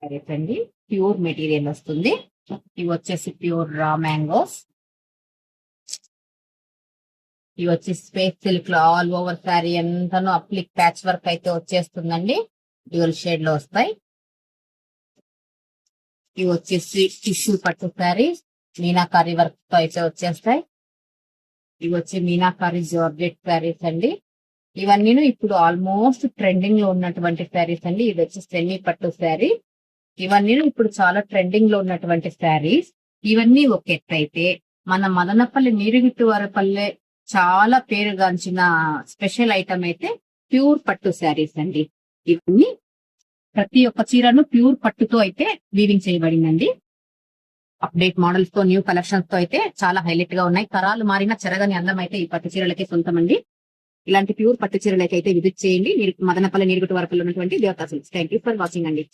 శారీస్ అండి. Pure material వస్తుంది. ఇవి వచ్చేసి ప్యూర్ రా మ్యాంగోస్. ఇవి వచ్చి స్పేస్ సిల్క్ లో ఆల్ ఓవర్ శారీ ఎంతనో అప్లిక్ ప్యాచ్ వర్క్ అయితే వచ్చేస్తుందండి. డ్యూల్ షేడ్ లో వస్తాయి. ఇవి వచ్చేసి టిష్యూ పట్టు శారీస్ మీనాకారి వర్క్ తో అయితే వచ్చేస్తాయి. ఇవి వచ్చి మీనాకారి జార్జెట్ శారీస్ అండి. ఇవన్నీ ఇప్పుడు ఆల్మోస్ట్ ట్రెండింగ్ లో ఉన్నటువంటి శారీస్ అండి. ఇది వచ్చి సెమీ పట్టు శారీ. ఇవన్నీ ఇప్పుడు చాలా ట్రెండింగ్ లో ఉన్నటువంటి శారీస్. ఇవన్నీ ఒక ఎత్తు అయితే, మన మదనపల్లి నీరుగిట్టు వారపల్లె చాలా పేరుగాంచిన స్పెషల్ ఐటమ్ అయితే ప్యూర్ పట్టు శారీస్ అండి. ఇవన్నీ ప్రతి ఒక్క చీరను ప్యూర్ పట్టుతో అయితే వీవింగ్ చేయబడిందండి. అప్డేట్ మోడల్స్ తో, న్యూ కలెక్షన్స్ తో అయితే చాలా హైలైట్ గా ఉన్నాయి. తరాలు మారిన చెరగని అందం అయితే ఈ పట్టు చీరలకే సొంతమండి. ఇలాంటి ప్యూర్ పట్టు చీరలకి అయితే విజిట్ చేయండి. మీరు మదనపల్లి నీరుగుట్టు వరకులో ఉన్నటువంటి దేవతా silks. Thank you for watching అండి.